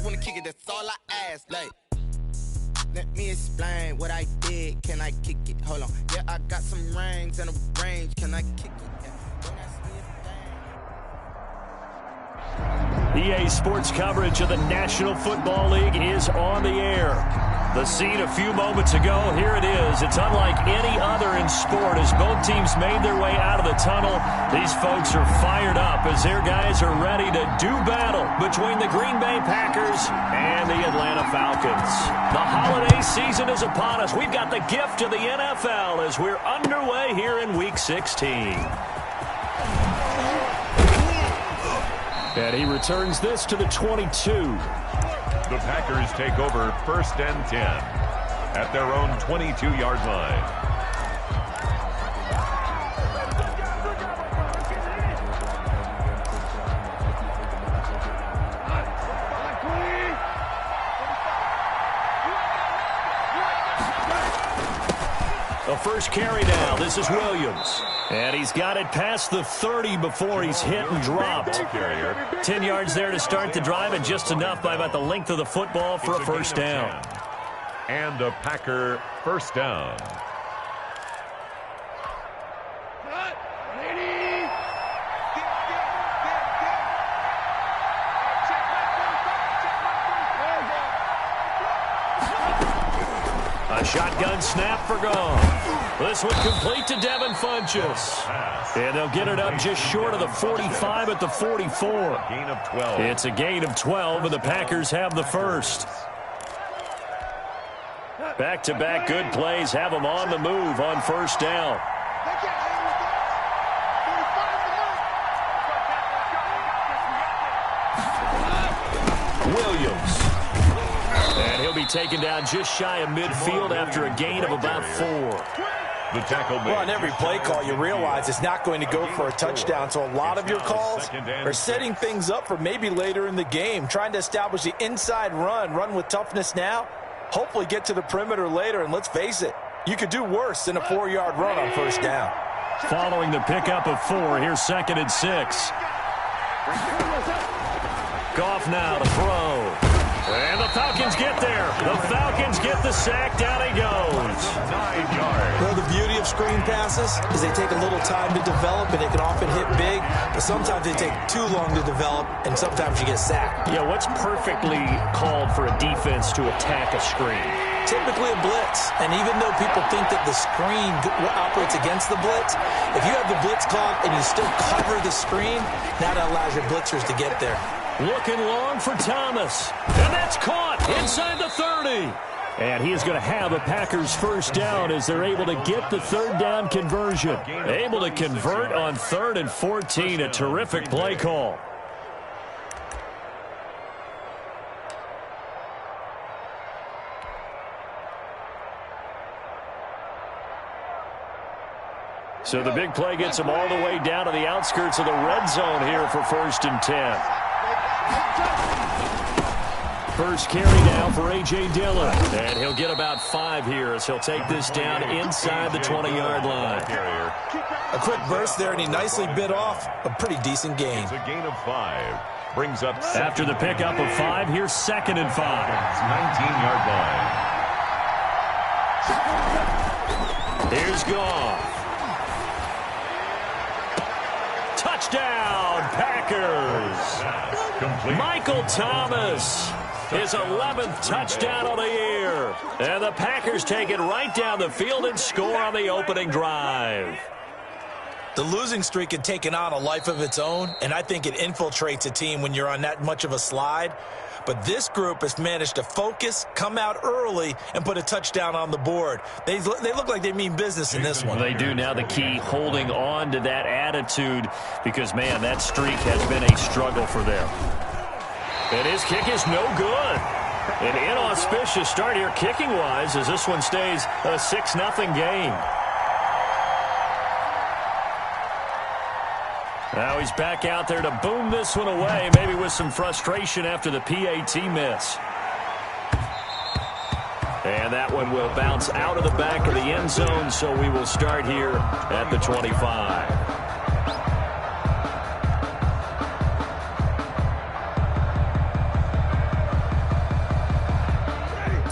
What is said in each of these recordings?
wanna kick it, that's all I ask. Like, let me explain what I did. Can I kick it? Hold on. Yeah, I got some rings and a range. Can I kick it? Yeah. Don't ask me a thing. EA Sports coverage of the National Football League is on the air. The scene a few moments ago, here it is. It's unlike any other in sport as both teams made their way out of the tunnel. These folks are fired up as their guys are ready to do battle between the Green Bay Packers and the Atlanta Falcons. The holiday season is upon us. We've got the gift of the NFL as we're underway here in Week 16. And he returns this to the 22. The Packers take over 1st and 10 at their own 22-yard line. The first carry now. This is Williams. And he's got it past the 30 before he's hit and dropped. 10 yards there to start the drive, and just enough by about the length of the football for a first down. And a Packer first down. A shotgun snap for gone. This one complete to Devin Funchess. And they'll get it up just short of the 45 at the 44. Gain of 12. It's a gain of 12, and the Packers have the first. Back-to-back good plays have them on the move on first down. Williams. And he'll be taken down just shy of midfield after a gain of about 4. The tackle made. Well, on every play call, you realize it's not going to go for a touchdown, so a lot of your calls are setting things up for maybe later in the game, trying to establish the inside run with toughness now, hopefully get to the perimeter later, and let's face it, you could do worse than a 4-yard run on first down. Following the pickup of 4, here's 2nd and 6. Goff now to throw. And the Falcons get there. The Falcons get the sack. Down he goes. 9 yards. Well, the beauty of screen passes is they take a little time to develop, and they can often hit big, but sometimes they take too long to develop, and sometimes you get sacked. Yeah, what's perfectly called for a defense to attack a screen? Typically a blitz, and even though people think that the screen operates against the blitz, if you have the blitz called and you still cover the screen, now that allows your blitzers to get there. Looking long for Thomas. And that's caught inside the 30. And he is going to have a Packers first down as they're able to get the third down conversion. Able to convert on 3rd and 14. A terrific play call. So the big play gets them all the way down to the outskirts of the red zone here for 1st and 10. First carry now for A.J. Dillon. And he'll get about 5 here as he'll take this down inside the 20-yard line. A quick burst there, and he nicely bit off a pretty decent gain. It's a gain of 5. Brings up after the pickup of 5, here's 2nd and 5. 19-yard line. Here's Goff. Touchdown, Packers. Complete. Michael Thomas, his 11th touchdown of the year. And the Packers take it right down the field and score on the opening drive. The losing streak had taken on a life of its own, and I think it infiltrates a team when you're on that much of a slide. But this group has managed to focus, come out early, and put a touchdown on the board. They look like they mean business in this one. They do. Now the key, holding on to that attitude, because, man, that streak has been a struggle for them. And his kick is no good. An inauspicious start here kicking-wise as this one stays a 6-0 game. Now he's back out there to boom this one away, maybe with some frustration after the PAT miss. And that one will bounce out of the back of the end zone, so we will start here at the 25.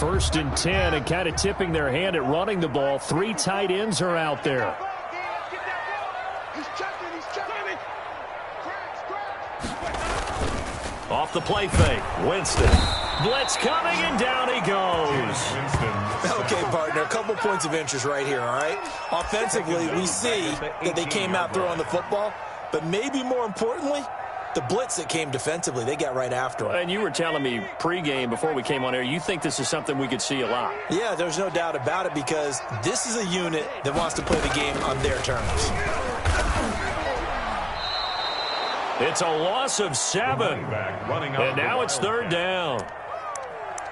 1st and 10, and kind of tipping their hand at running the ball. 3 tight ends are out there. Off the play fake, Winston. Blitz coming, and down he goes. Okay, partner, a couple points of interest right here, all right? Offensively, we see that they came out throwing the football, but maybe more importantly, the blitz that came defensively, they got right after him. And you were telling me pregame before we came on air, you think this is something we could see a lot. Yeah, there's no doubt about it, because this is a unit that wants to play the game on their terms. It's a loss of 7. And now it's 3rd down.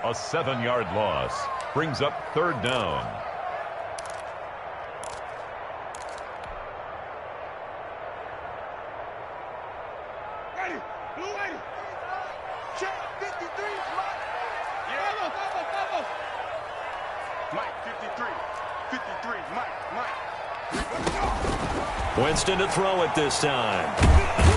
A 7-yard loss brings up 3rd down. Check 53, Mike 53. 53, Mike. Winston to throw it this time.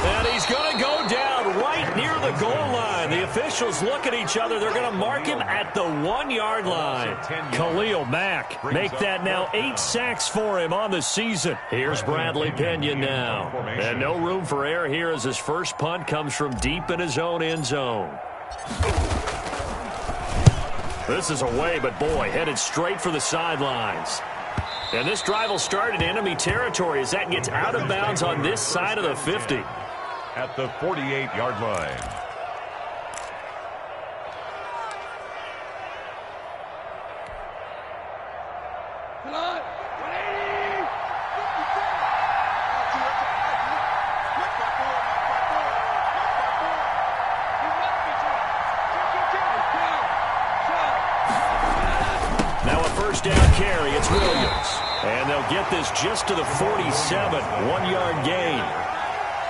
And he's going to go down right near the goal line. The officials look at each other. They're going to mark him at the 1-yard line. Khalil Mack make that now 8 sacks for him on the season. Here's Bradley Pinion now. And no room for error here as his first punt comes from deep in his own end zone. This is away, but boy, headed straight for the sidelines. And this drive will start in enemy territory as that gets out of bounds on this side of the 50. At the 48-yard line. Now a first down carry. It's Williams. And they'll get this just to the 47. 1-yard gain.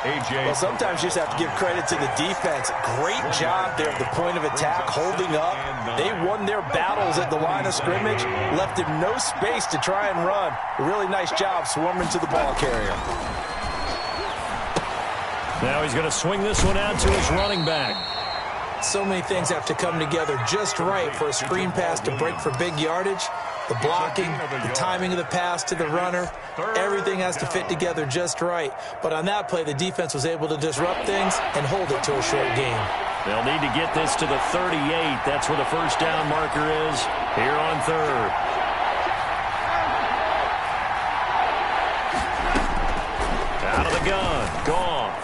Well, sometimes you just have to give credit to the defense. Great job there at the point of attack, holding up. They won their battles at the line of scrimmage, left him no space to try and run. A really nice job swarming to the ball carrier. Now he's going to swing this one out to his running back. So many things have to come together just right for a screen pass to break for big yardage. The blocking, the timing of the pass to the runner, everything has to fit together just right. But on that play, the defense was able to disrupt things and hold it to a short game. They'll need to get this to the 38. That's where the first down marker is here on 3rd. Out of the gun, Goff.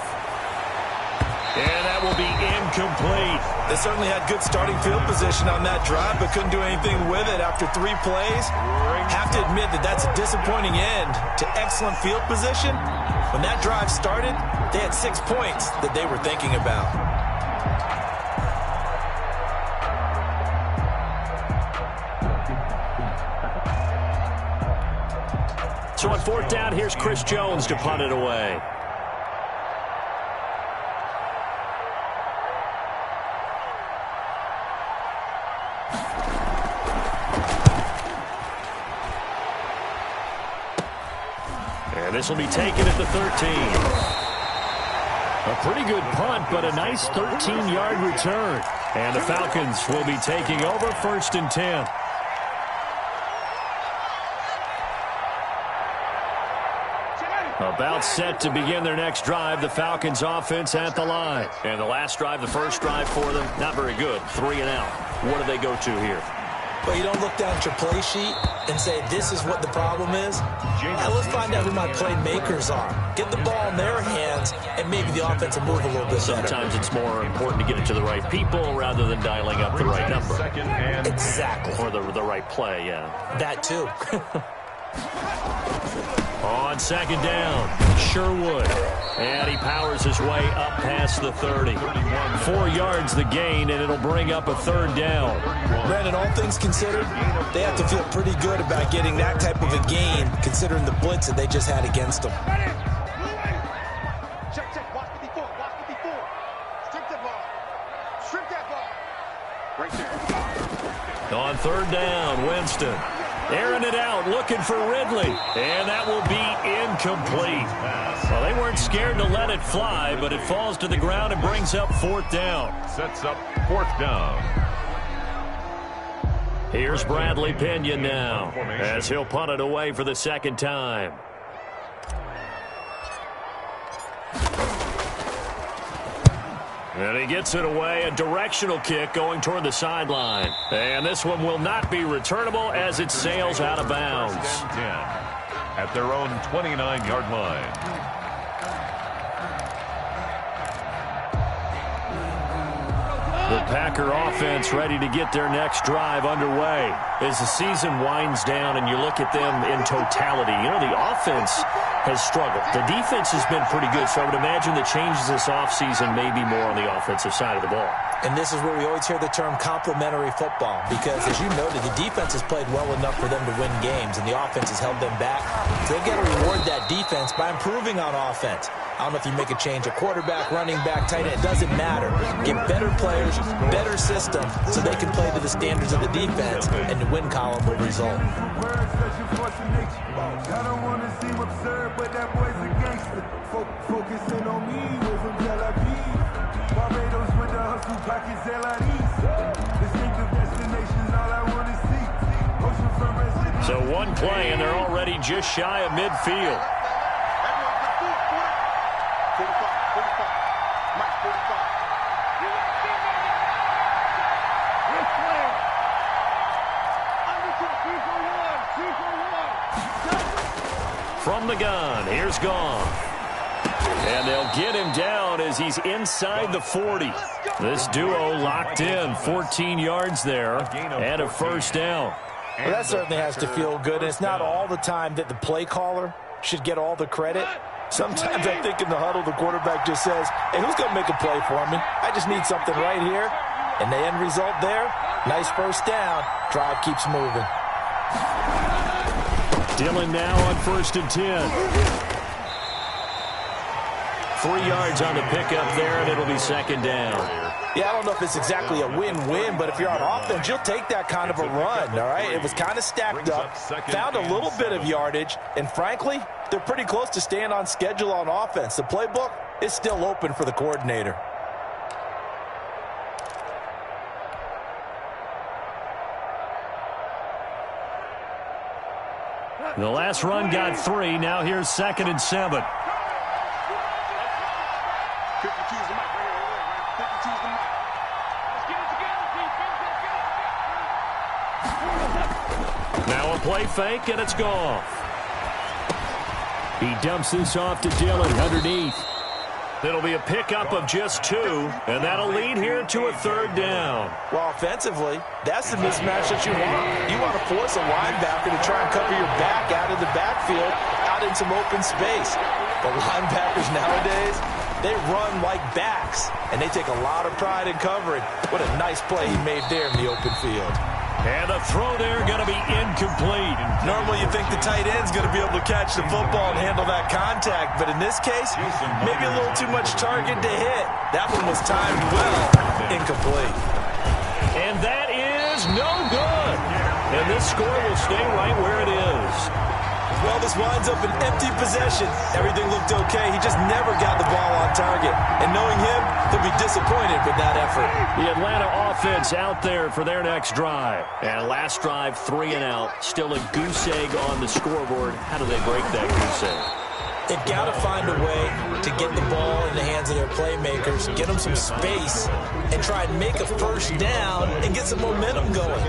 And that will be incomplete. They certainly had good starting field position on that drive, but couldn't do anything with it after 3 plays. Have to admit that that's a disappointing end to excellent field position. When that drive started, they had 6 points that they were thinking about. So on 4th down, here's Chris Jones to punt it away. This will be taken at the 13. A pretty good punt, but a nice 13-yard return. And the Falcons will be taking over 1st and 10. About set to begin their next drive. The Falcons offense at the line. And the last drive, the first drive for them, not very good. 3 and out. What do they go to here? But you don't look down at your play sheet and say, this is what the problem is. Now let's find out who my playmakers are. Get the ball in their hands, and maybe the offense will move a little bit better. Sometimes it's more important to get it to the right people rather than dialing up the right number. Exactly. Or the right play, yeah. That too. On 2nd down, Sherwood. And he powers his way up past the 30. 4 yards the gain, and it'll bring up a 3rd down. Brandon, all things considered, they have to feel pretty good about getting that type of a gain, considering the blitz that they just had against them. Check, watch 54, watch 54. Strip that ball. Right there. On 3rd down, Winston. Airing it out, looking for Ridley. And that will be incomplete. Well, they weren't scared to let it fly, but it falls to the ground and brings up 4th down. Sets up 4th down. Here's Bradley Pinion now as he'll punt it away for the second time. And he gets it away, a directional kick going toward the sideline. And this one will not be returnable as it sails out of bounds. At their own 29-yard line. The Packer offense ready to get their next drive underway. As the season winds down and you look at them in totality, you know, the offense has struggled. The defense has been pretty good, so I would imagine the changes this offseason may be more on the offensive side of the ball. And this is where we always hear the term complementary football, because as you noted, the defense has played well enough for them to win games, and the offense has held them back. So they've got to reward that defense by improving on offense. I don't know if you make a change, a quarterback, running back, tight end, it doesn't matter. Get better players, better system, so they can play to the standards of the defense, and the win column will result. I don't want to seem absurd, but that boy's a gangster. Focusing on me, we're from Tel Aviv. Barbados with the hustle, pockets LIDs. Distinctive destinations, all I want to see. Oceanfront residence. So one play, and they're already just shy of midfield. 45. Mike, 45. From the gun, here's Goff. And they'll get him down as he's inside the 40. This duo locked in, 14 yards there, and a first down. Well, that certainly has to feel good. And it's not all the time that the play caller should get all the credit. Sometimes I think in the huddle, the quarterback just says, hey, who's going to make a play for me? I just need something right here. And the end result there, nice first down. Drive keeps moving. Dillon now on 1st and 10. 3 yards on the pickup there, and it'll be second down. Yeah, I don't know if it's exactly a win-win, but if you're on offense, you'll take that kind of a run, all right? It was kind of stacked up, found a little bit of yardage, and frankly, they're pretty close to staying on schedule on offense. The playbook is still open for the coordinator. The last run got 3. Now here's 2nd and 7. 52's the mic right here. 52's the mic. Let's get it together, defense. Now a play fake, and it's Goff. He dumps this off to Dillon underneath. It'll be a pickup of just 2, and that'll lead here to a 3rd down. Well, offensively, that's the mismatch that you want. You want to force a linebacker to try and cover your back out of the backfield, out in some open space. The linebackers nowadays, they run like backs, and they take a lot of pride in covering. What a nice play he made there in the open field. And the throw there going to be incomplete. Normally you think the tight end's going to be able to catch the football and handle that contact, but in this case, maybe a little too much target to hit. That one was timed well. Incomplete. And that is no good. And this score will stay right where it is. Well, this winds up an empty possession. Everything looked okay. He just never got the ball on target. And knowing him, he'll be disappointed with that effort. The Atlanta offense out there for their next drive. And last drive, 3 and out. Still a goose egg on the scoreboard. How do they break that goose egg? They've got to find a way to get the ball in the hands of their playmakers, get them some space, and try and make a first down and get some momentum going.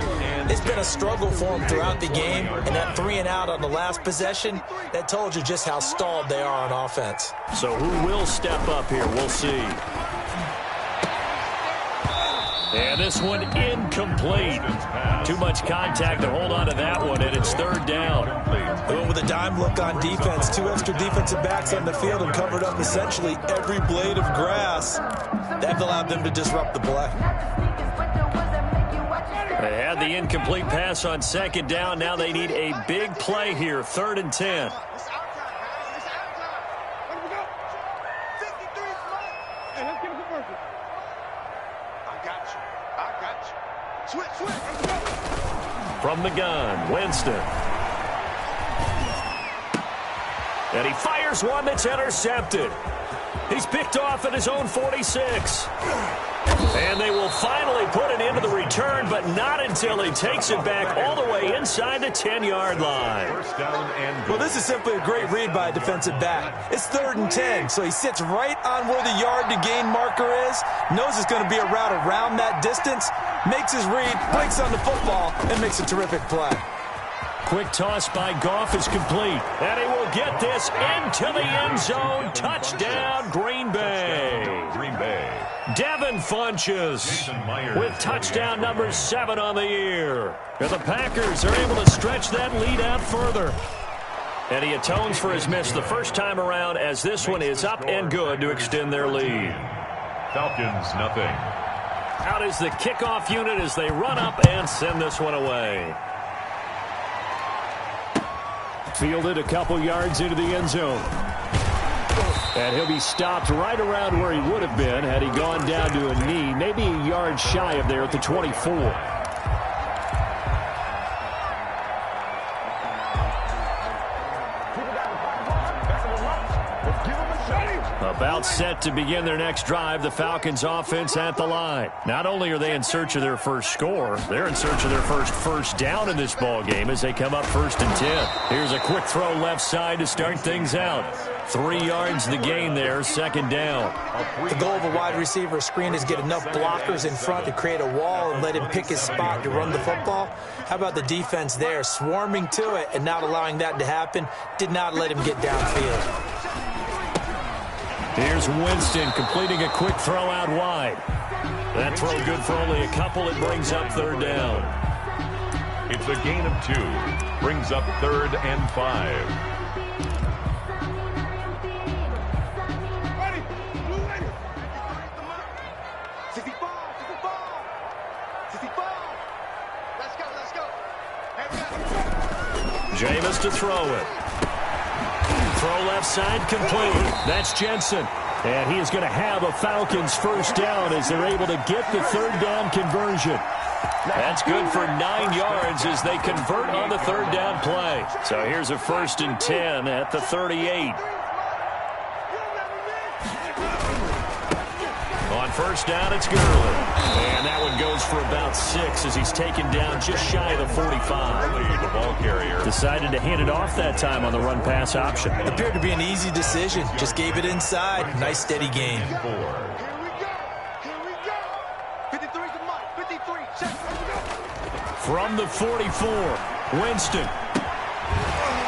It's been a struggle for them throughout the game, and that 3 and out on the last possession, that told you just how stalled they are on offense. So who will step up here? We'll see. And this one incomplete. Too much contact to hold on to that one, and it's 3rd down. They went with a dime look on defense. 2 extra defensive backs on the field and covered up essentially every blade of grass. That allowed them to disrupt the play. They had the incomplete pass on 2nd down. Now they need a big play here, 3rd and 10. From the gun, Winston. And he fires one that's intercepted. He's picked off at his own 46. And they will finally put it into the return but not until he takes it back all the way inside the 10-yard line. First down and goal. Well, this is simply a great read by a defensive back. It's 3rd and 10, so he sits right on where the yard-to-gain marker is, knows it's going to be a route around that distance, makes his read, breaks on the football, and makes a terrific play. Quick toss by Goff is complete, and he will get this into the end zone. Touchdown, Green Bay. Green Bay. Devin Funches with touchdown number 7 on the year. And the Packers are able to stretch that lead out further. And he atones for his miss the first time around, as this one is up and good to extend their lead. Falcons, nothing. Out is the kickoff unit as they run up and send this one away. Fielded a couple yards into the end zone. And he'll be stopped right around where he would have been had he gone down to a knee, maybe a yard shy of there at the 24. About set to begin their next drive, the Falcons offense at the line. Not only are they in search of their first score, they're in search of their first down in this ball game as they come up 1st and 10. Here's a quick throw left side to start things out. 3 yards the gain there, 2nd down. The goal of a wide receiver screen is get enough blockers in front to create a wall and let him pick his spot to run the football. How about the defense there, swarming to it and not allowing that to happen? Did not let him get downfield. Here's Winston completing a quick throw out wide. That throw good for only a couple. It brings up 3rd down. It's a gain of 2. Brings up 3rd and 5. Ready? Blue ready. 65. 65. Let's go. Jameis to throw it. Throw left side complete. That's Jensen. And he is going to have a Falcons first down as they're able to get the 3rd down conversion. That's good for 9 yards as they convert on the 3rd down play. So here's a 1st and 10 at the 38. On 1st down, it's Gurley. And that one goes for about 6 as he's taken down just shy of the 45. The ball carrier Decided to hand it off that time on the run-pass option. Appeared to be an easy decision. Just gave it inside. Nice, steady game. 4. Here we go. 53's the mark. 53. Check. From the 44, Winston.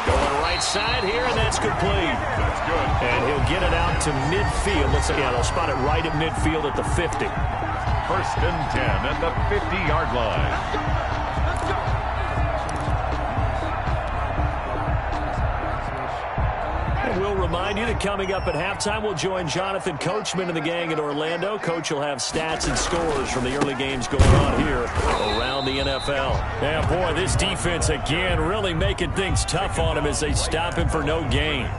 Going right side here, and that's complete. That's good. And he'll get it out to midfield. Let's see, they'll spot it right at midfield at the 50. 1st and 10 at the 50-yard line. And we'll remind you that coming up at halftime, we'll join Jonathan Coachman and the gang in Orlando. Coach will have stats and scores from the early games going on here around the NFL. Yeah, boy, this defense again really making things tough on him as they stop him for no gain.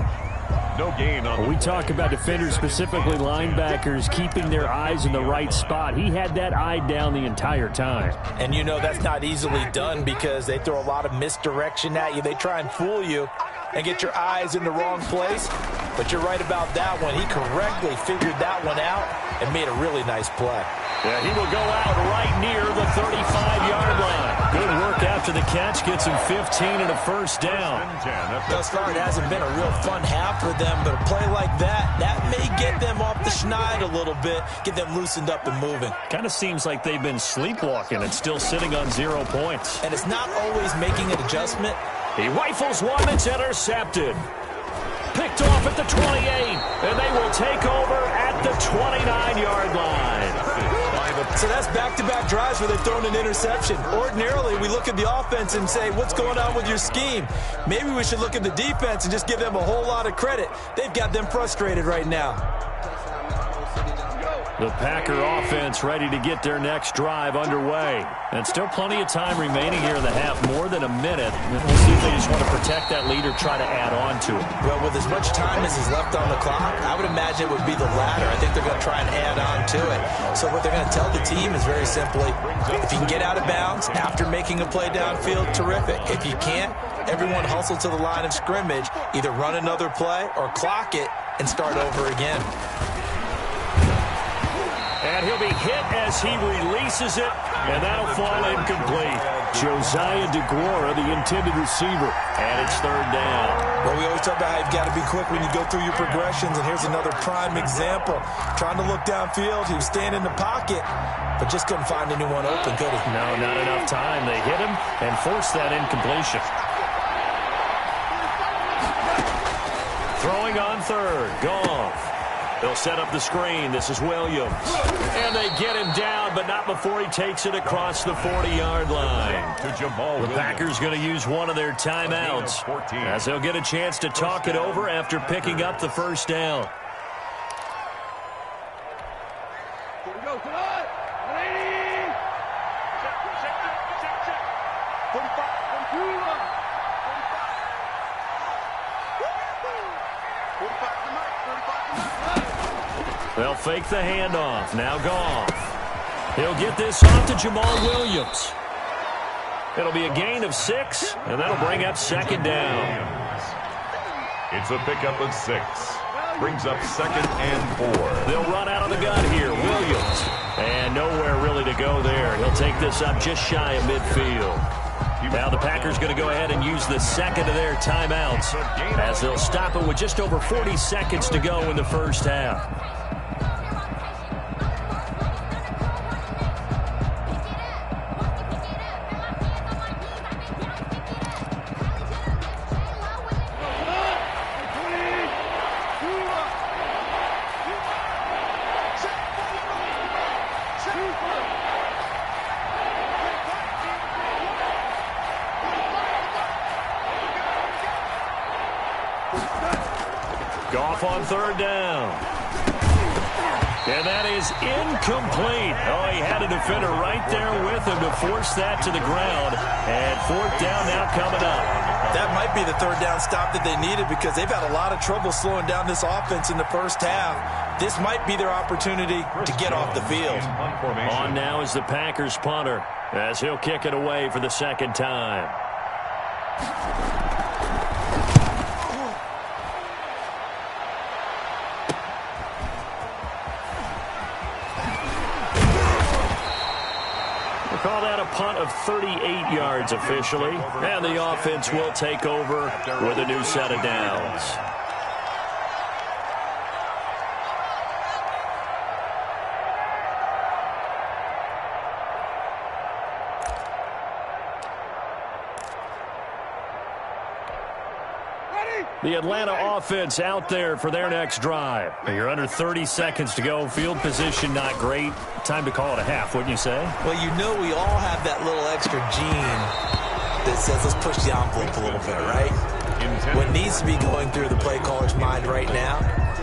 No gain on. We talk about defenders, specifically linebackers, keeping their eyes in the right spot. He had that eye down the entire time. And you know that's not easily done because they throw a lot of misdirection at you. They try and fool you and get your eyes in the wrong place. But you're right about that one. He correctly figured that one out and made a really nice play. Yeah, he will go out right near the 35-yard line. Good work after the catch. Gets him 15 and a 1st down. Thus far, it hasn't been a real fun half for them, but a play like that may get them off the schneid a little bit, get them loosened up and moving. Kind of seems like they've been sleepwalking and still sitting on 0 points. And it's not always making an adjustment. He rifles one that's intercepted. Picked off at the 28, and they will take over at the 29-yard line. So that's back-to-back drives where they've thrown an interception. Ordinarily, we look at the offense and say, what's going on with your scheme? Maybe we should look at the defense and just give them a whole lot of credit. They've got them frustrated right now. The Packer offense ready to get their next drive underway. And still plenty of time remaining here in the half, more than a minute. We'll see if they just want to protect that lead or try to add on to it. Well, with as much time as is left on the clock, I would imagine it would be the latter. I think they're going to try and add on to it. So what they're going to tell the team is very simply, if you can get out of bounds after making a play downfield, terrific. If you can't, everyone hustle to the line of scrimmage, either run another play or clock it and start over again. And he'll be hit as he releases it, and that'll fall incomplete. Josiah DeGuara, the intended receiver, and it's third down. Well, we always talk about how you've got to be quick when you go through your progressions, and here's another prime example. Trying to look downfield, he was staying in the pocket, but just couldn't find anyone open, could he? No, not enough time. They hit him and forced that incompletion. Throwing on third, Goff. They'll set up the screen. This is Williams. And they get him down, but not before he takes it across the 40-yard line. The Packers going to use one of their timeouts as they'll get a chance to talk it over after picking up the first down. Here we go. Come on. 180. Check. 45. 45. 45 to Mike. 45 to Mike. They'll fake the handoff. Now Goff. He'll get this off to Jamal Williams. It'll be a gain of 6, and that'll bring up second down. It's a pickup of 6. Brings up 2nd and 4. They'll run out of the gun here. Williams. And nowhere really to go there. He'll take this up just shy of midfield. Now the Packers going to go ahead and use the second of their timeouts as they'll stop it with just over 40 seconds to go in the first half. Goff on third down. And that is incomplete. Oh, he had a defender right there with him to force that to the ground. And fourth down now coming up. That might be the third down stop that they needed because they've had a lot of trouble slowing down this offense in the first half. This might be their opportunity to get off the field. On now is the Packers punter as he'll kick it away for the second time. Call that a punt of 38 yards officially. And the offense will take over with a new set of downs. The Atlanta offense out there for their next drive. You're under 30 seconds to go. Field position not great. Time to call it a half, wouldn't you say? Well, you know we all have that little extra gene that says let's push the envelope a little bit, right? What needs to be going through the play caller's mind right now,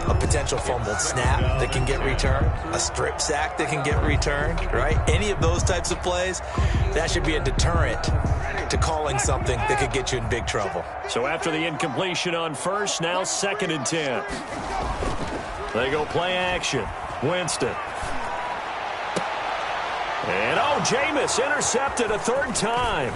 a potential fumbled snap that can get returned, a strip sack that can get returned, right? Any of those types of plays, that should be a deterrent to calling something that could get you in big trouble. So after the incompletion on first, now 2nd and 10. They go play action. Winston. And Jameis intercepted a third time.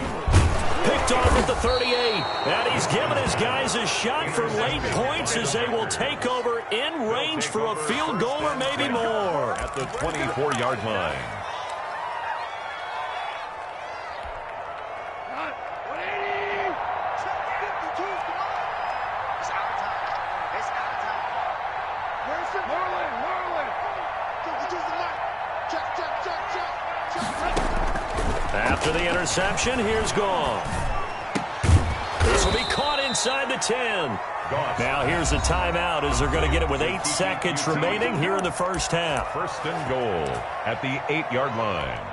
Picked off at the 38. And he's given his guys a shot for late points as they will take over in range for a field goal or maybe more. At the 24-yard line. After the interception, here's Goff. This will be caught inside the 10. Now here's a timeout as they're going to get it with 8 seconds remaining here in the first half. 1st and goal at the 8-yard line.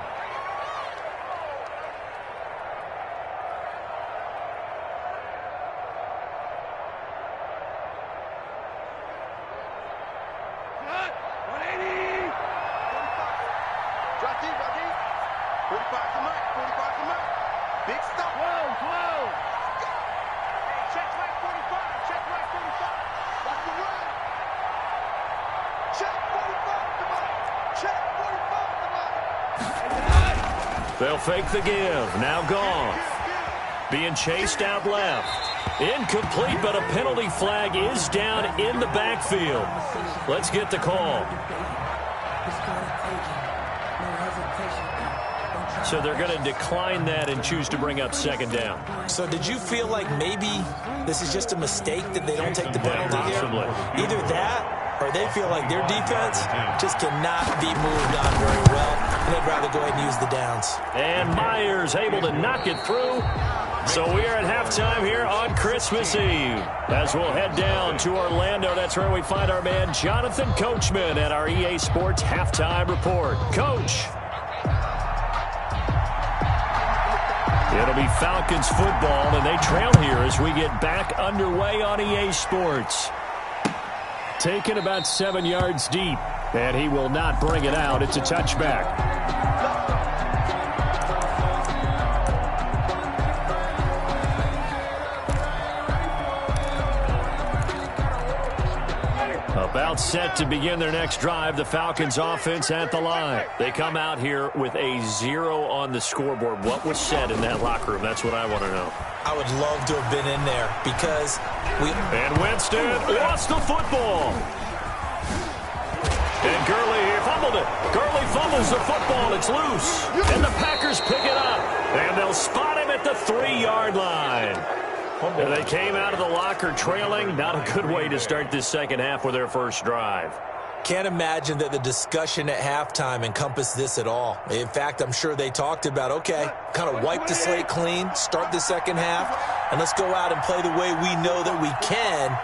They'll fake the give. Now Goff. Being chased out left. Incomplete, but a penalty flag is down in the backfield. Let's get the call. so they're going to decline that and choose to bring up second down. So did you feel like maybe this is just a mistake that they don't take the penalty here? Either that or they feel like their defense just cannot be moved on very well, and they'd rather go ahead and use the downs. And Myers able to knock it through. So we are at halftime here on Christmas Eve. As we'll head down to Orlando, that's where we find our man Jonathan Coachman at our EA Sports Halftime Report. Coach. It'll be Falcons football, and they trail here as we get back underway on EA Sports. Taken about 7 yards deep, and he will not bring it out. It's a touchback. About set to begin their next drive, the Falcons offense at the line. They come out here with a 0 on the scoreboard. What was said in that locker room? That's what I want to know. I would love to have been in there because And Winston lost the football. And Gurley fumbled it. Gurley fumbles the football. It's loose. And the Packers pick it up. And they'll spot him at the 3-yard line. And they came out of the locker trailing. Not a good way to start this second half with their first drive. Can't imagine that the discussion at halftime encompassed this at all. In fact, I'm sure they talked about, okay, kind of wipe the slate clean, start the second half, and let's go out and play the way we know that we can.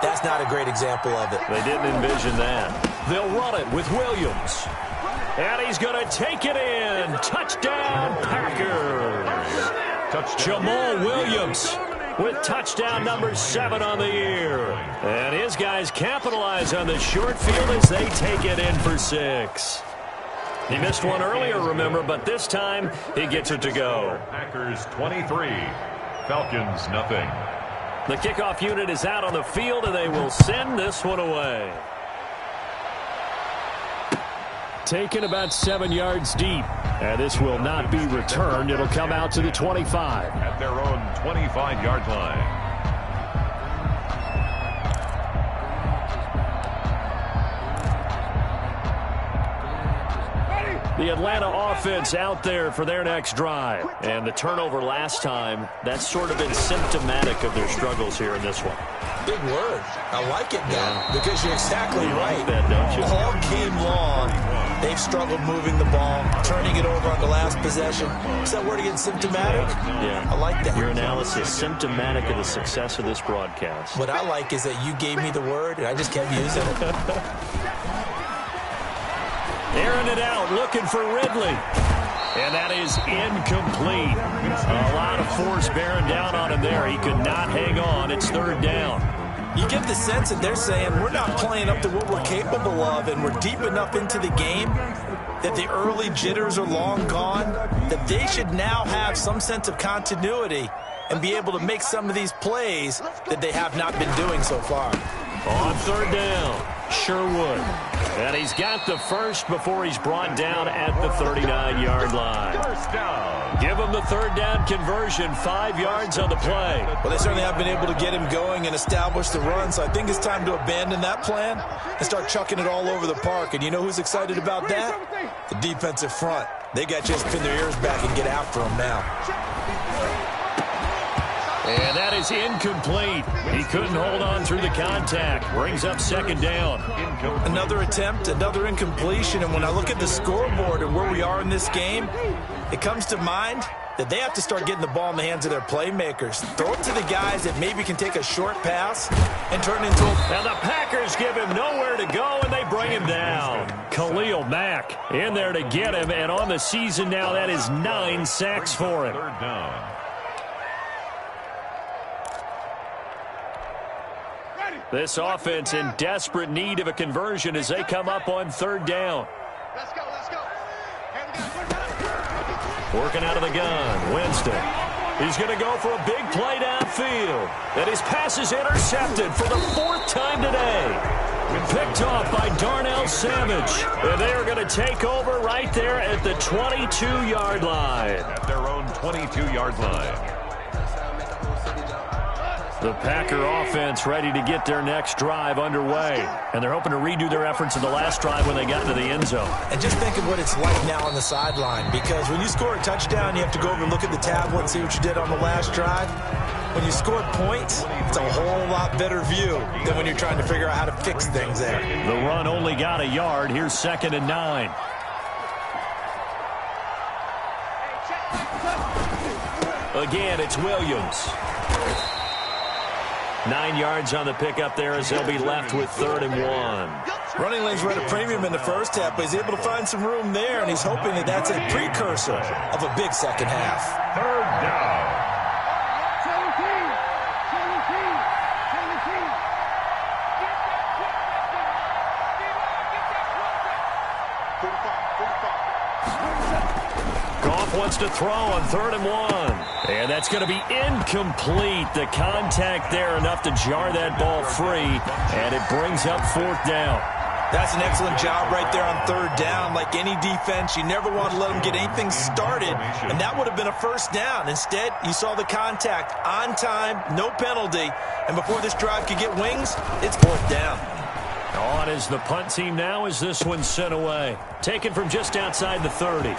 That's not a great example of it. They didn't envision that. They'll run it with Williams. And he's going to take it in. Touchdown, Packers. Jamal Williams with touchdown number 7 on the year. And his guys capitalize on the short field as they take it in for 6. He missed one earlier, remember, but this time he gets it to go. Packers 23, Falcons nothing. The kickoff unit is out on the field, and they will send this one away. Taken about 7 yards deep. And this will not be returned. It'll come out to the 25. At their own 25-yard line. The Atlanta offense out there for their next drive. And the turnover last time, that's sort of been symptomatic of their struggles here in this one. Big word. I like it now because you're exactly right. Like that, don't you? All game long, they've struggled moving the ball, turning it over on the last possession. Is that word again, symptomatic? Yeah. I like that. Your analysis, symptomatic of the success of this broadcast. What I like is that you gave me the word, and I just kept using it. Airing it out, looking for Ridley. And that is incomplete. A lot of force bearing down on him there. He could not hang on. It's 3rd down. You get the sense that they're saying we're not playing up to what we're capable of, and we're deep enough into the game that the early jitters are long gone, that they should now have some sense of continuity and be able to make some of these plays that they have not been doing so far. On 3rd down, Sherwood. And he's got the first before he's brought down at the 39-yard line. First down. Give him the 3rd down conversion, 5 yards on the play. Well, they certainly have been able to get him going and establish the run, so I think it's time to abandon that plan and start chucking it all over the park. And you know who's excited about that? The defensive front. They got just pin their ears back and get after him now. And that is incomplete. He couldn't hold on through the contact. Brings up 2nd down. Another attempt, another incompletion. And when I look at the scoreboard and where we are in this game, it comes to mind that they have to start getting the ball in the hands of their playmakers. Throw it to the guys that maybe can take a short pass and turn it into a... And the Packers give him nowhere to go, and they bring him down. Khalil Mack in there to get him, and on the season now, that is 9 sacks for him. 3rd down. This offense in desperate need of a conversion as they come up on 3rd down. Let's go, let's go. Working out of the gun, Winston. He's going to go for a big play downfield. And his pass is intercepted for the 4th time today. Picked off by Darnell Savage. And they are going to take over right there at the 22-yard line. At their own 22-yard line. The Packer offense ready to get their next drive underway. And they're hoping to redo their efforts in the last drive when they got into the end zone. And just think of what it's like now on the sideline. Because when you score a touchdown, you have to go over and look at the tablet and see what you did on the last drive. When you score points, it's a whole lot better view than when you're trying to figure out how to fix things there. The run only got a yard. Here's 2nd and 9. Again, it's Williams. 9 yards on the pickup there as they'll be left with 3rd and 1. Running lanes were at a premium in the first half, but he's able to find some room there, and he's hoping that that's a precursor of a big second half. 3rd down. Wants to throw on 3rd and 1. And that's going to be incomplete. The contact there enough to jar that ball free. And it brings up 4th down. That's an excellent job right there on 3rd down. Like any defense, you never want to let them get anything started. And that would have been a 1st down. Instead, you saw the contact on time, no penalty. And before this drive could get wings, it's 4th down. On is the punt team now as this one's sent away. Taken from just outside the 30.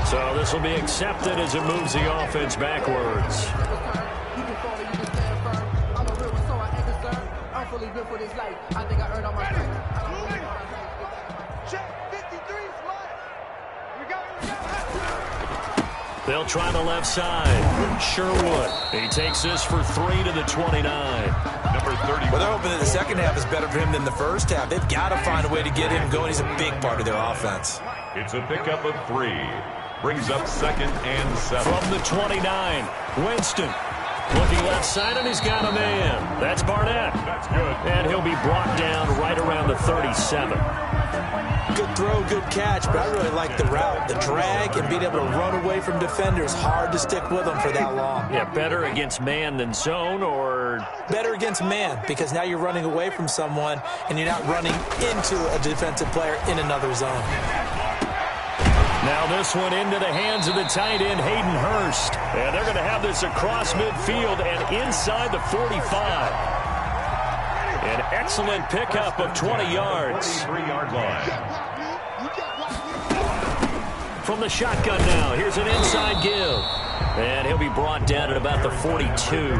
So this will be accepted as it moves the offense backwards. They'll try the left side. Sherwood. He takes this for 3 to the 29. Number 30. Well, they're hoping that the second half is better for him than the first half. They've got to find a way to get him going. He's a big part of their offense. It's a pickup of 3. Brings up 2nd and 7. From the 29, Winston. Looking left side, and he's got a man. That's Barnett. That's good. And he'll be brought down right around the 37. Good throw, good catch, but I really like the route. The drag and being able to run away from defenders. Hard to stick with them for that long. Yeah, better against man than zone, or? Better against man, because now you're running away from someone, and you're not running into a defensive player in another zone. Now this one into the hands of the tight end, Hayden Hurst. And they're going to have this across midfield and inside the 45. An excellent pickup of 20 yards. 3-yard line. From the shotgun now, here's an inside give. And he'll be brought down at about the 42.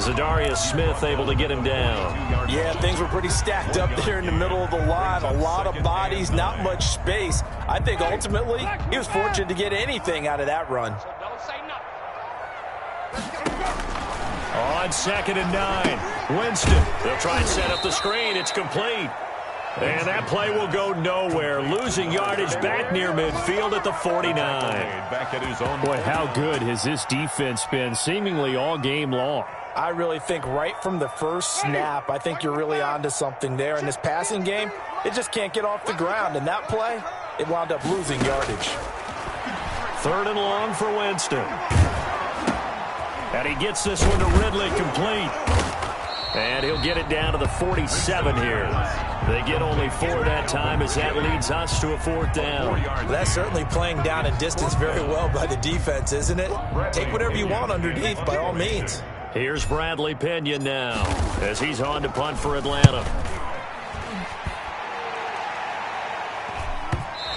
Zadarius Smith able to get him down. Yeah, things were pretty stacked up there in the middle of the line. A lot of bodies, not much space. I think ultimately he was fortunate to get anything out of that run. On 2nd and 9, Winston. They'll try and set up the screen. It's complete. And that play will go nowhere. Losing yardage back near midfield at the 49. Back at his own. Boy, how good has this defense been seemingly all game long? I really think right from the first snap, I think you're really onto something there. In this passing game, it just can't get off the ground. And that play, it wound up losing yardage. 3rd and long for Winston. And he gets this one to Ridley complete. And he'll get it down to the 47 here. They get only 4 that time as that leads us to a 4th down. That's certainly playing down a distance very well by the defense, isn't it? Take whatever you want underneath by all means. Here's Bradley Pena now as he's on to punt for Atlanta.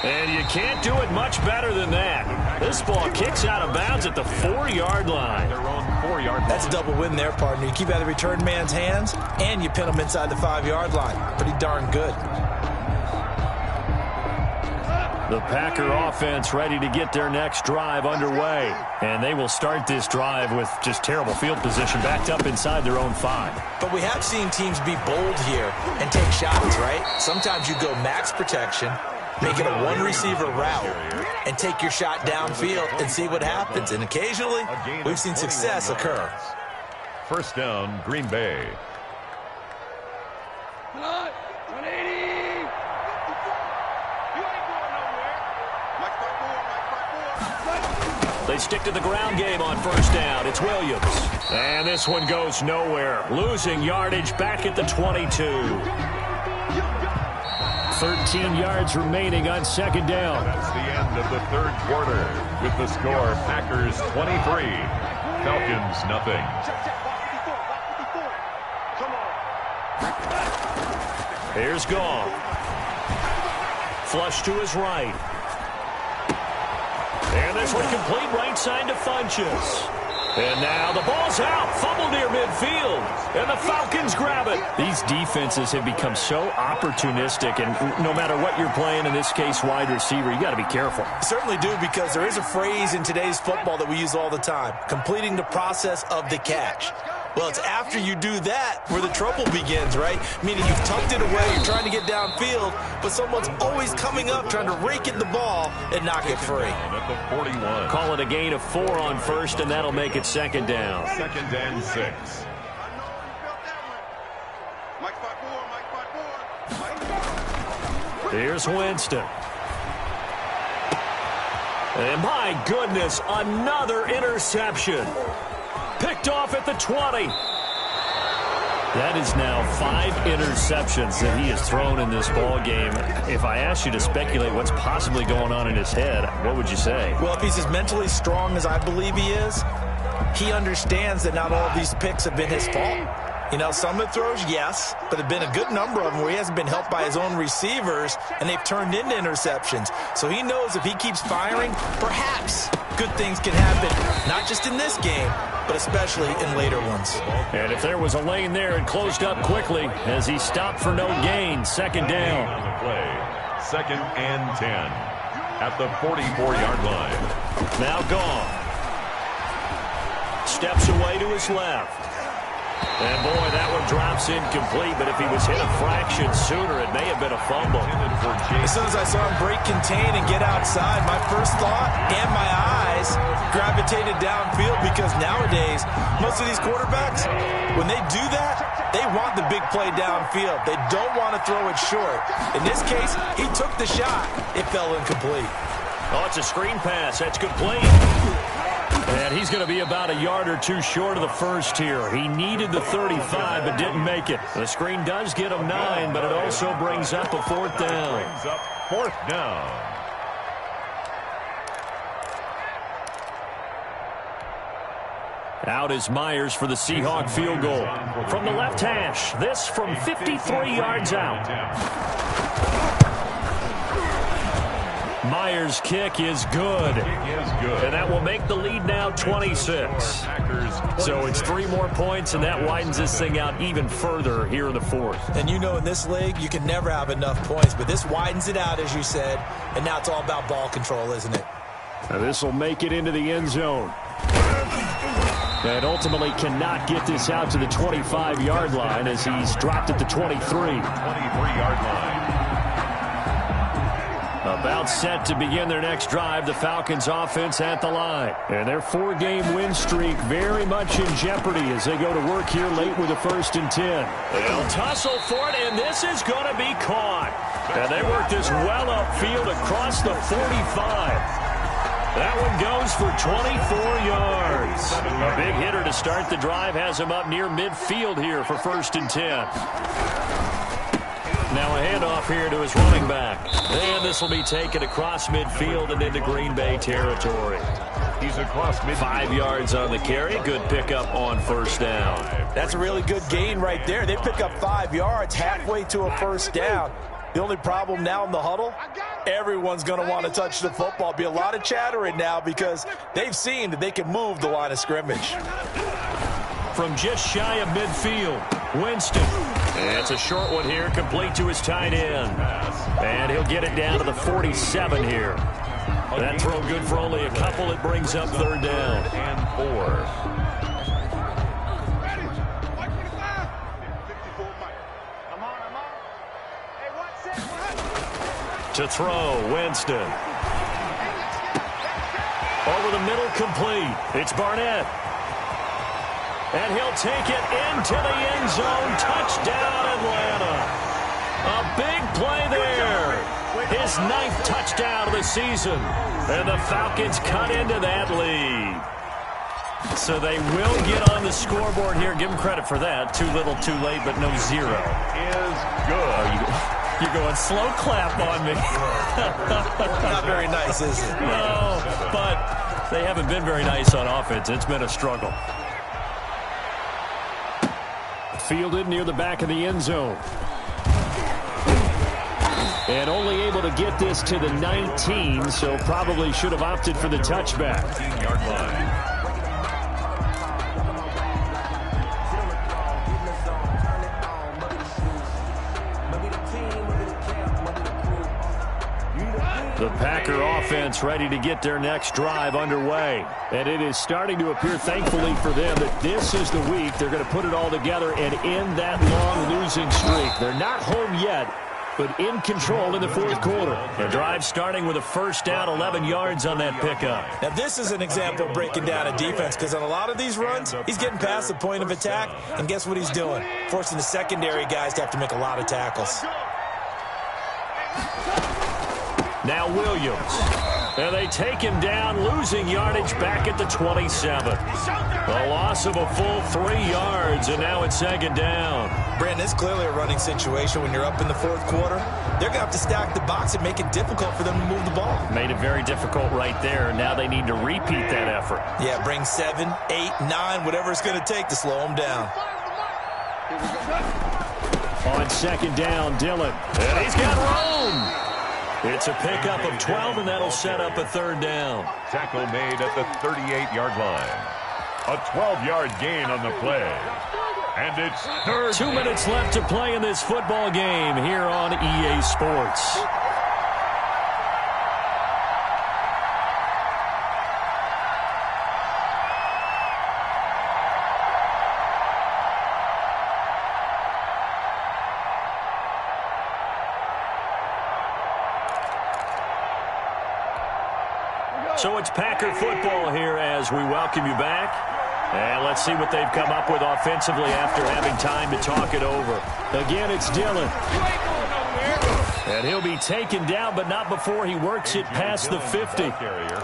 And you can't do it much better than that. This ball kicks out of bounds at the 4-yard line. Their own 4-yard line. That's a double win there, partner. You keep out of the return man's hands, and you pin him inside the 5-yard line. Pretty darn good. The Packer offense ready to get their next drive underway. And they will start this drive with just terrible field position backed up inside their own 5. But we have seen teams be bold here and take shots, right? Sometimes you go max protection, make it a one-receiver route, and take your shot downfield and see what happens. And occasionally, we've seen success occur. 1st down, Green Bay. They stick to the ground game on 1st down. It's Williams. And this one goes nowhere. Losing yardage back at the 22. 13 yards remaining on second down. That's the end of the third quarter. With the score, Packers 23, Falcons nothing. Here's Goff. Flush to his right. And this one complete right side to Funchess. And now the ball's out. Fumble near midfield. And the Falcons grab it. These defenses have become so opportunistic. And no matter what you're playing, in this case, wide receiver, you got to be careful. Certainly do, because there is a phrase in today's football that we use all the time. Completing the process of the catch. Well, it's after you do that where the trouble begins, right? Meaning you've tucked it away, you're trying to get downfield, but someone's always coming up trying to rake at the ball and knock it free. At the 41. Call it a gain of 4 on first, and that'll make it second down. Second and 6. Here's Winston. And my goodness, another interception. Picked off at the 20. That is now 5 interceptions that he has thrown in this ball game. If I asked you to speculate what's possibly going on in his head, what would you say? Well, if he's as mentally strong as I believe he is, he understands that not all of these picks have been his fault. You know, some of the throws, yes, but there have been a good number of them where he hasn't been helped by his own receivers, and they've turned into interceptions. So he knows if he keeps firing, perhaps good things can happen, not just in this game, but especially in later ones. And if there was a lane there, it closed up quickly as he stopped for no gain. Second down. On the play. Second and 10 at the 44-yard line. Now Goff. Steps away to his left. And, boy, that one drops incomplete, but if he was hit a fraction sooner, it may have been a fumble. As soon as I saw him break contain and get outside, my first thought and my eyes gravitated downfield, because nowadays, most of these quarterbacks, when they do that, they want the big play downfield. They don't want to throw it short. In this case, he took the shot. It fell incomplete. Oh, it's a screen pass. That's complete. And he's going to be about a yard or two short of the first here. He needed the 35, but didn't make it. The screen does get him 9, but it also brings up a 4th down. Brings up 4th down. Out is Myers for the Seahawk field goal. From the left hash, this from 53 yards out. Myers' kick is good. And that will make the lead now 26. So it's 3 more points, and that widens this thing out even further here in the 4th. And you know, in this league, you can never have enough points, but this widens it out, as you said, and now it's all about ball control, isn't it? Now this will make it into the end zone. And ultimately cannot get this out to the 25-yard line as he's dropped at the 23. 23-yard line. About set to begin their next drive, the Falcons offense at the line. And their 4-game win streak very much in jeopardy as they go to work here late with a 1st and 10. They'll tussle for it, and this is going to be caught. And they work this well upfield across the 45. That one goes for 24 yards. A big hitter to start the drive has him up near midfield here for 1st and 10. Now a handoff here to his running back. And this will be taken across midfield and into Green Bay territory. He's across midfield. 5 yards on the carry. Good pickup on 1st down. That's a really good gain right there. They pick up 5 yards halfway to a 1st down. The only problem now in the huddle, everyone's going to want to touch the football. Be a lot of chattering now because they've seen that they can move the line of scrimmage. From just shy of midfield, Winston. And it's a short one here, complete to his tight end. And he'll get it down to the 47 here. That throw good for only a couple. It brings up 3rd down. And 4. To throw, Winston. Over the middle, complete. It's Barnett. And he'll take it into the end zone. Touchdown, Atlanta. A big play there. His 9th touchdown of the season. And the Falcons cut into that lead. So they will get on the scoreboard here. Give them credit for that. Too little, too late, but no 0. Is good. You're going slow clap on me. Not very nice, is it? No, but they haven't been very nice on offense. It's been a struggle. Fielded near the back of the end zone. And only able to get this to the 19, so probably should have opted for the touchback. 15-yard line. The Packer offense ready to get their next drive underway. And it is starting to appear, thankfully for them, that this is the week they're going to put it all together and end that long losing streak. They're not home yet, but in control in the fourth quarter. The drive starting with a first down, 11 yards on that pickup. Now, this is an example of breaking down a defense, because on a lot of these runs, he's getting past the point of attack, and guess what he's doing? Forcing the secondary guys to have to make a lot of tackles. Now Williams. And they take him down, losing yardage back at the 27. A loss of a full 3 yards, and now it's second down. Brandon, it's clearly a running situation when you're up in the fourth quarter. They're going to have to stack the box and make it difficult for them to move the ball. Made it very difficult right there. Now they need to repeat that effort. Yeah, bring 7, 8, 9, whatever it's going to take to slow them down. On second down, Dillon. And he's got room. It's a pickup of 12, and that'll set up a third down. Tackle made at the 38-yard line. A 12-yard gain on the play. And it's third. 2 minutes left to play in this football game here on EA Sports. So it's Packer football here as we welcome you back. And let's see what they've come up with offensively after having time to talk it over. Again, it's Dillon. And he'll be taken down, but not before he works it past the 50.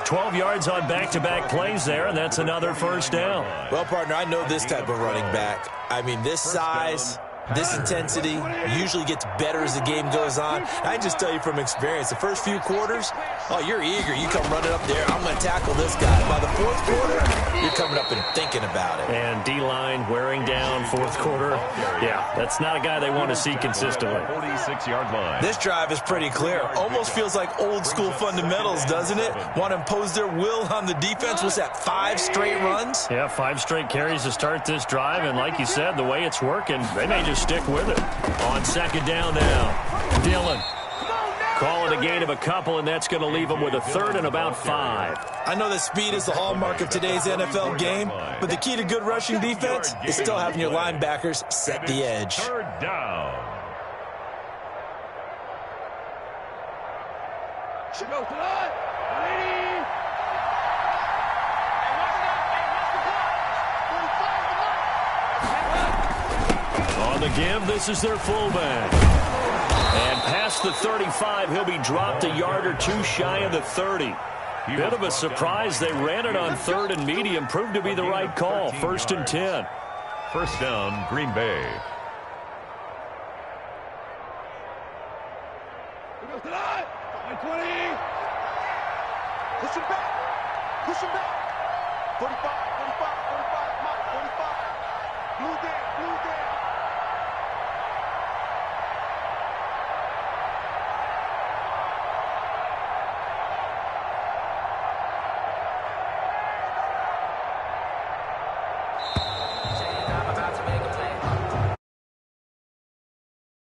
12 yards on back-to-back plays there, and that's another first down. Well, partner, I know this type of running back. I mean, this size, this intensity usually gets better as the game goes on. I can just tell you from experience, the first few quarters, oh, you're eager. You come running up there, I'm going to tackle this guy. By the fourth quarter, you're coming up and thinking about it. And D-line wearing down fourth quarter. Yeah, that's not a guy they want to see consistently. 46-yard line. This drive is pretty clear. Almost feels like old school fundamentals, doesn't it? Want to impose their will on the defense. What's that, 5 straight runs? Yeah, 5 straight carries to start this drive. And like you said, the way it's working, they may just stick with it. On second down now, Dillon. Call it a gain of a couple, and that's going to leave them with a third and about 5. I know that speed is the hallmark of today's NFL game, but the key to good rushing defense is still having your linebackers set the edge. Third down. On the give, this is their fullback. And past the 35, he'll be dropped a yard or two shy of the 30. Bit of a surprise. They ran it on third and medium. Proved to be the right call. First and 10. First down, Green Bay. Push him back. Push him back. 45, 45, 45, Mike, 45. Blue day, blue day.